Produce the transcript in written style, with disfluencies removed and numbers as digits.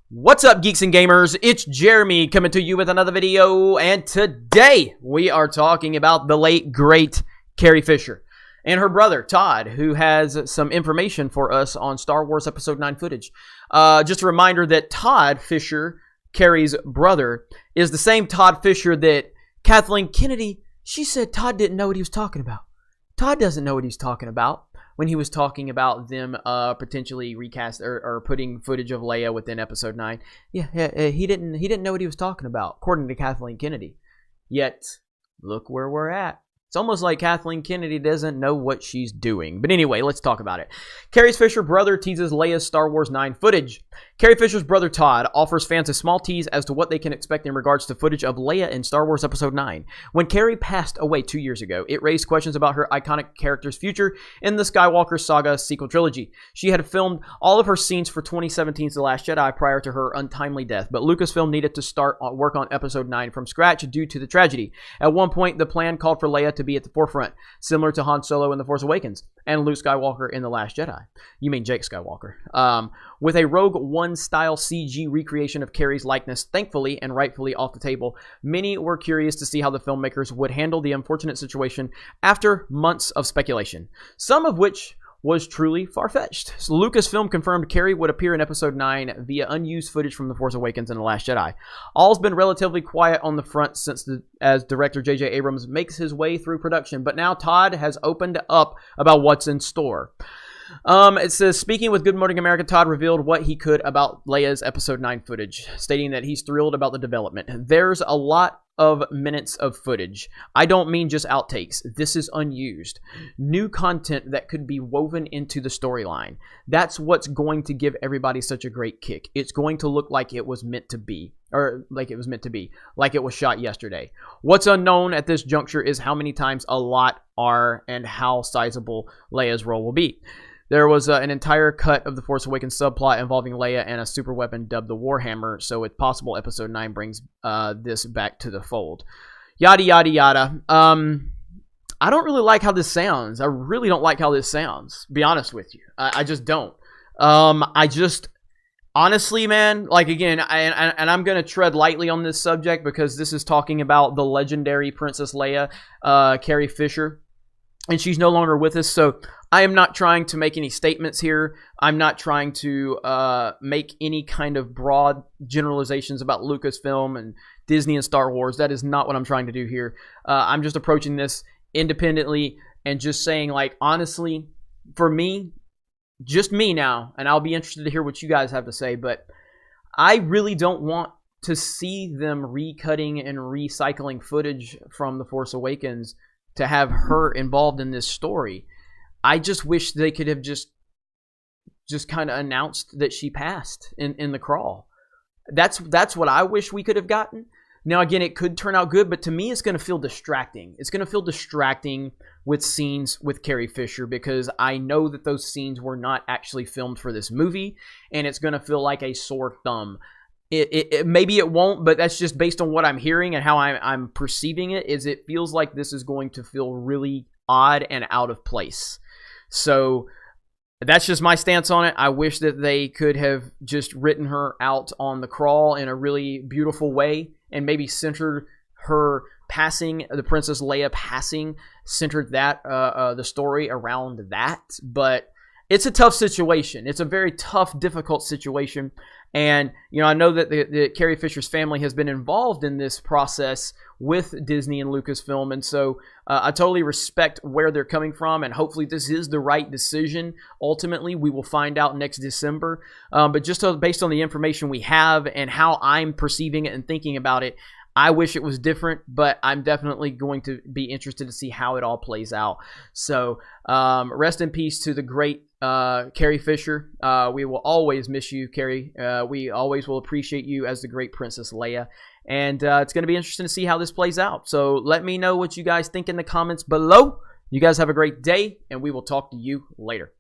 What's up, geeks and gamers? It's Jeremy coming to you with another video, and today we are talking about the late, great Carrie Fisher and her brother, Todd, who has some information for us on Star Wars Episode 9 footage. Just a reminder that Todd Fisher, Carrie's brother, is the same Todd Fisher that Kathleen Kennedy, she said Todd didn't know what he was talking about. Todd doesn't know what he's talking about when he was talking about them potentially recast or putting footage of Leia within Episode 9. Yeah, he didn't know what he was talking about, according to Kathleen Kennedy. Yet, look where we're at. It's almost like Kathleen Kennedy doesn't know what she's doing. But anyway, let's talk about it. Carrie Fisher's brother teases Leia's Star Wars 9 footage. Carrie Fisher's brother Todd offers fans a small tease as to what they can expect in regards to footage of Leia in Star Wars Episode 9. When Carrie passed away 2 years ago, it raised questions about her iconic character's future in the Skywalker Saga sequel trilogy. She had filmed all of her scenes for 2017's The Last Jedi prior to her untimely death, but Lucasfilm needed to start work on Episode 9 from scratch due to the tragedy. At one point, the plan called for Leia to be at the forefront, similar to Han Solo in The Force Awakens and Luke Skywalker in The Last Jedi. You mean Jake Skywalker. With a Rogue One-style CG recreation of Carrie's likeness thankfully and rightfully off the table, many were curious to see how the filmmakers would handle the unfortunate situation after months of speculation, some of which was truly far-fetched. So Lucasfilm confirmed Carrie would appear in Episode 9 via unused footage from The Force Awakens and The Last Jedi. All's been relatively quiet on the front as director J.J. Abrams makes his way through production, but now Todd has opened up about what's in store. It says, speaking with Good Morning America, Todd revealed what he could about Leia's Episode 9 footage, stating that he's thrilled about the development. There's a lot of minutes of footage. I don't mean just outtakes. This is unused. New content that could be woven into the storyline. That's what's going to give everybody such a great kick. It's going to look like it was meant to be. Like it was shot yesterday. What's unknown at this juncture is how many times a lot are and how sizable Leia's role will be. There was an entire cut of the Force Awakens subplot involving Leia and a super weapon dubbed the Warhammer, so it's possible Episode 9 brings this back to the fold. Yada, yada, yada. I don't really like how this sounds. I really don't like how this sounds, be honest with you. I just don't. Honestly, man, like, again, and I'm going to tread lightly on this subject because this is talking about the legendary Princess Leia, Carrie Fisher, and she's no longer with us, so I am not trying to make any statements here. I'm not trying to make any kind of broad generalizations about Lucasfilm and Disney and Star Wars. That is not what I'm trying to do here. I'm just approaching this independently and just saying, like, honestly, for me, just me now, and I'll be interested to hear what you guys have to say, but I really don't want to see them recutting and recycling footage from The Force Awakens to have her involved in this story. I just wish they could have just kind of announced that she passed in the crawl. That's what I wish we could have gotten. Now, again, it could turn out good, but to me, it's going to feel distracting. It's going to feel distracting with scenes with Carrie Fisher because I know that those scenes were not actually filmed for this movie, and it's going to feel like a sore thumb. Maybe it won't, but that's just based on what I'm hearing and how I'm perceiving it. Is it feels like this is going to feel really odd and out of place. So that's just my stance on it. I wish that they could have just written her out on the crawl in a really beautiful way and maybe centered her passing, the Princess Leia passing, centered that the story around that. But it's a tough situation. It's a very tough, difficult situation. And, you know, I know that the Carrie Fisher's family has been involved in this process with Disney and Lucasfilm. And so I totally respect where they're coming from. And hopefully this is the right decision. Ultimately, we will find out next December. But just based on the information we have and how I'm perceiving it and thinking about it, I wish it was different, but I'm definitely going to be interested to see how it all plays out. So rest in peace to the great Carrie Fisher. We will always miss you, Carrie. We always will appreciate you as the great Princess Leia. And it's going to be interesting to see how this plays out. So let me know what you guys think in the comments below. You guys have a great day, and we will talk to you later.